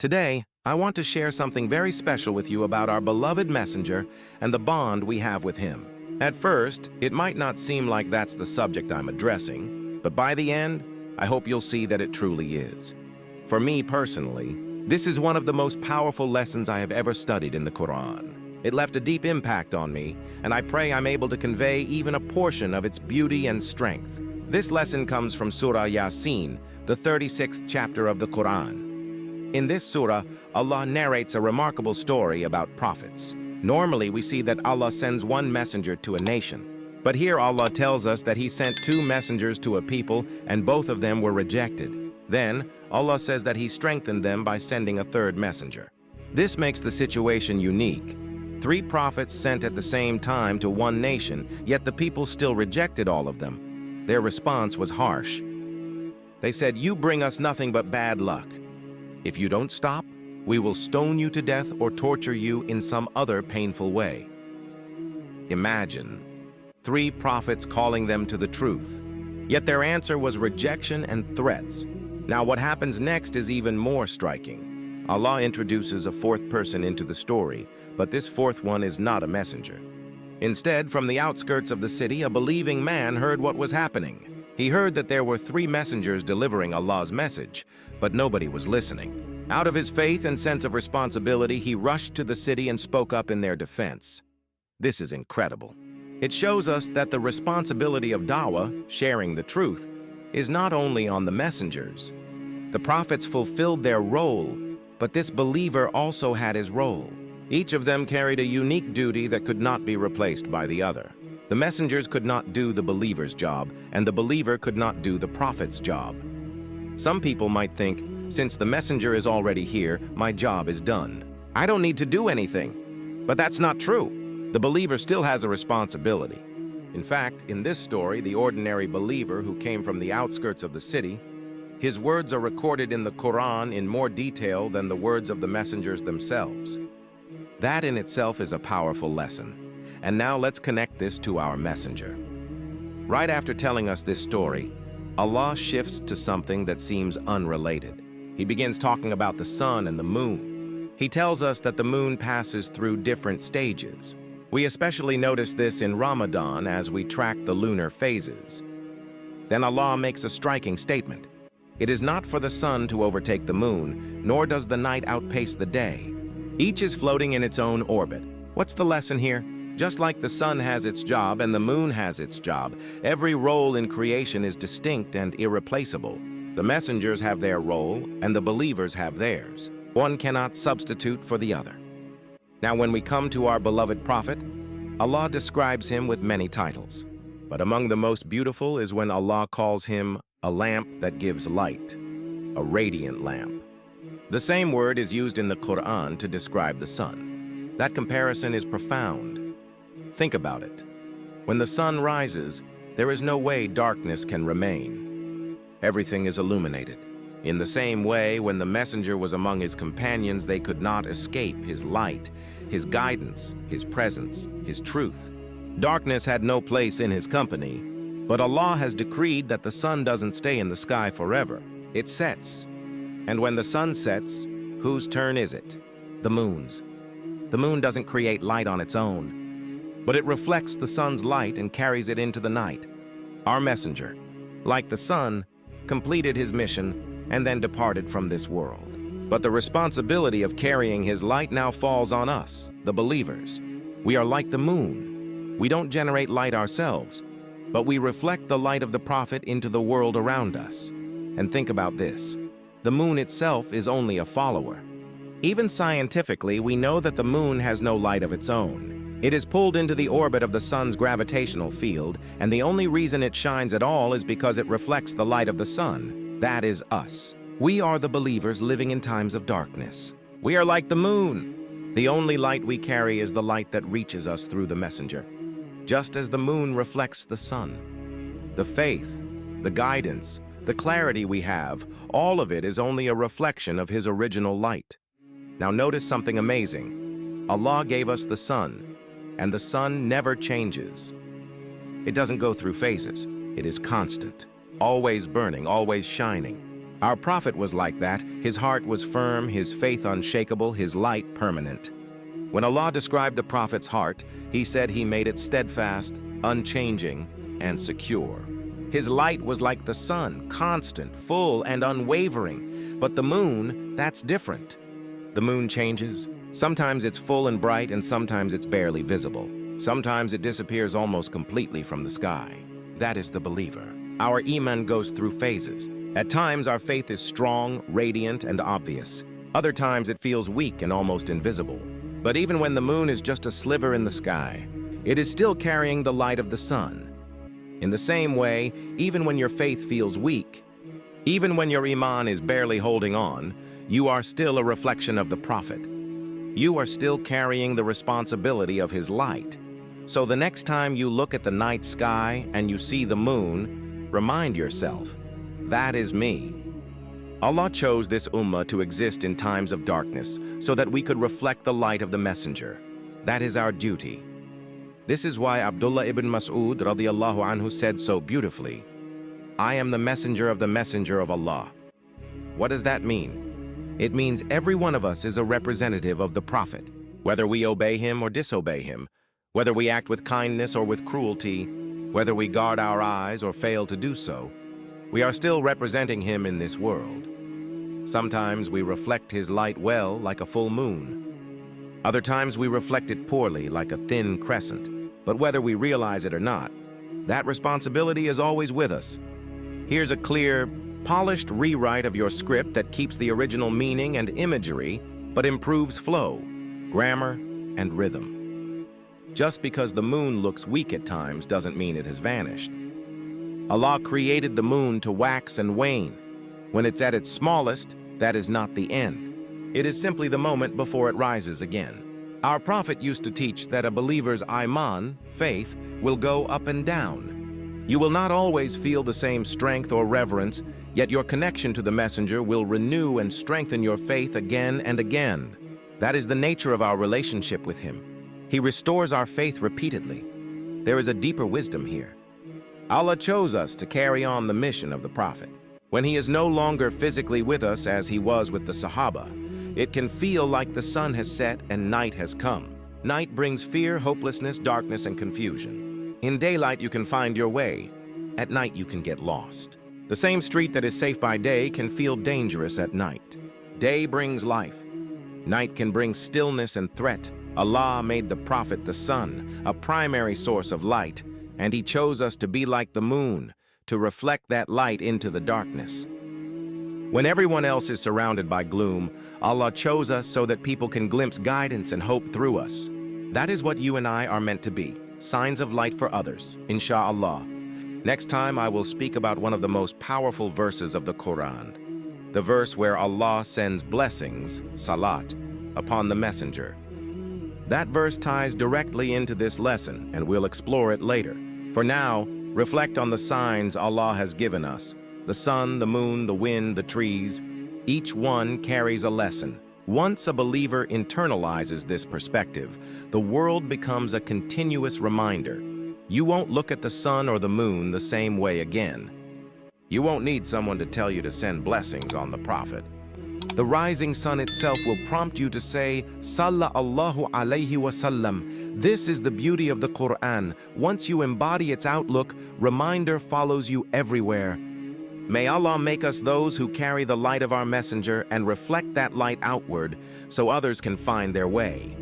Today, I want to share something very special with you about our beloved messenger and the bond we have with him. At first, it might not seem like that's the subject I'm addressing, but by the end, I hope you'll see that it truly is. For me personally, this is one of the most powerful lessons I have ever studied in the Quran. It left a deep impact on me, and I pray I'm able to convey even a portion of its beauty and strength. This lesson comes from Surah Yaseen, the 36th chapter of the Quran. In this surah, Allah narrates a remarkable story about prophets. Normally, we see that Allah sends one messenger to a nation. But here Allah tells us that He sent two messengers to a people, and both of them were rejected. Then, Allah says that He strengthened them by sending a third messenger. This makes the situation unique. 3 prophets sent at the same time to one nation, yet the people still rejected all of them. Their response was harsh. They said, "You bring us nothing but bad luck. If you don't stop, we will stone you to death or torture you in some other painful way." Imagine 3 prophets calling them to the truth. Yet their answer was rejection and threats. Now what happens next is even more striking. Allah introduces a 4th person into the story, but this 4th one is not a messenger. Instead, from the outskirts of the city, a believing man heard what was happening. He heard that there were 3 messengers delivering Allah's message, but nobody was listening. Out of his faith and sense of responsibility, he rushed to the city and spoke up in their defense. This is incredible. It shows us that the responsibility of dawah, sharing the truth, is not only on the messengers. The prophets fulfilled their role, but this believer also had his role. Each of them carried a unique duty that could not be replaced by the other. The messengers could not do the believer's job, and the believer could not do the prophet's job. Some people might think, since the messenger is already here, my job is done. I don't need to do anything. But that's not true. The believer still has a responsibility. In fact, in this story, the ordinary believer who came from the outskirts of the city, his words are recorded in the Quran in more detail than the words of the messengers themselves. That in itself is a powerful lesson. And now let's connect this to our messenger. Right after telling us this story, Allah shifts to something that seems unrelated. He begins talking about the sun and the moon. He tells us that the moon passes through different stages. We especially notice this in Ramadan as we track the lunar phases. Then Allah makes a striking statement. It is not for the sun to overtake the moon, nor does the night outpace the day. Each is floating in its own orbit. What's the lesson here? Just like the sun has its job and the moon has its job, every role in creation is distinct and irreplaceable. The messengers have their role and the believers have theirs. One cannot substitute for the other. Now when we come to our beloved prophet, Allah describes him with many titles. But among the most beautiful is when Allah calls him a lamp that gives light, a radiant lamp. The same word is used in the Quran to describe the sun. That comparison is profound. Think about it. When the sun rises, there is no way darkness can remain. Everything is illuminated. In the same way, when the messenger was among his companions, they could not escape his light, his guidance, his presence, his truth. Darkness had no place in his company, but Allah has decreed that the sun doesn't stay in the sky forever. It sets. And when the sun sets, whose turn is it? The moon's. The moon doesn't create light on its own, but it reflects the sun's light and carries it into the night. Our messenger, like the sun, completed his mission and then departed from this world. But the responsibility of carrying his light now falls on us, the believers. We are like the moon. We don't generate light ourselves, but we reflect the light of the prophet into the world around us. And think about this. The moon itself is only a follower. Even scientifically, we know that the moon has no light of its own. It is pulled into the orbit of the sun's gravitational field, and the only reason it shines at all is because it reflects the light of the sun. That is us. We are the believers living in times of darkness. We are like the moon. The only light we carry is the light that reaches us through the messenger, just as the moon reflects the sun. The faith, the guidance, the clarity we have, all of it is only a reflection of His original light. Now notice something amazing. Allah gave us the sun, and the sun never changes. It doesn't go through phases. It is constant, always burning, always shining. Our prophet was like that. His heart was firm, his faith unshakable, his light permanent. When Allah described the prophet's heart, he said he made it steadfast, unchanging, and secure. His light was like the sun, constant, full, and unwavering. But the moon, that's different. The moon changes. Sometimes it's full and bright, and sometimes it's barely visible. Sometimes it disappears almost completely from the sky. That is the believer. Our iman goes through phases. At times, our faith is strong, radiant, and obvious. Other times, it feels weak and almost invisible. But even when the moon is just a sliver in the sky, it is still carrying the light of the sun. In the same way, even when your faith feels weak, even when your iman is barely holding on, you are still a reflection of the prophet. You are still carrying the responsibility of his light. So the next time you look at the night sky and you see the moon, remind yourself, that is me. Allah chose this ummah to exist in times of darkness so that we could reflect the light of the messenger. That is our duty. This is why Abdullah ibn Mas'ud radiyallahu anhu said so beautifully, I am the messenger of Allah. What does that mean? It means every one of us is a representative of the prophet, whether we obey him or disobey him, whether we act with kindness or with cruelty, whether we guard our eyes or fail to do so. We are still representing him in this world. Sometimes we reflect his light well, like a full moon. Other times we reflect it poorly, like a thin crescent. But whether we realize it or not, that responsibility is always with us. Here's a clear, polished rewrite of your script that keeps the original meaning and imagery, but improves flow, grammar, and rhythm. Just because the moon looks weak at times doesn't mean it has vanished. Allah created the moon to wax and wane. When it's at its smallest, that is not the end. It is simply the moment before it rises again. Our prophet used to teach that a believer's iman, faith, will go up and down. You will not always feel the same strength or reverence, yet your connection to the messenger will renew and strengthen your faith again and again. That is the nature of our relationship with him. He restores our faith repeatedly. There is a deeper wisdom here. Allah chose us to carry on the mission of the prophet. When he is no longer physically with us as he was with the Sahaba, it can feel like the sun has set and night has come. Night brings fear, hopelessness, darkness, and confusion. In daylight, you can find your way. At night, you can get lost. The same street that is safe by day can feel dangerous at night. Day brings life. Night can bring stillness and threat. Allah made the prophet the sun, a primary source of light, and he chose us to be like the moon, to reflect that light into the darkness. When everyone else is surrounded by gloom, Allah chose us so that people can glimpse guidance and hope through us. That is what you and I are meant to be, signs of light for others, insha'Allah. Next time I will speak about one of the most powerful verses of the Quran, the verse where Allah sends blessings, salat, upon the messenger. That verse ties directly into this lesson, and we'll explore it later. For now, reflect on the signs Allah has given us. The sun, the moon, the wind, the trees, each one carries a lesson. Once a believer internalizes this perspective, the world becomes a continuous reminder. You won't look at the sun or the moon the same way again. You won't need someone to tell you to send blessings on the prophet. The rising sun itself will prompt you to say, Sallallahu alayhi wasallam. This is the beauty of the Quran. Once you embody its outlook, reminder follows you everywhere. May Allah make us those who carry the light of our messenger and reflect that light outward so others can find their way.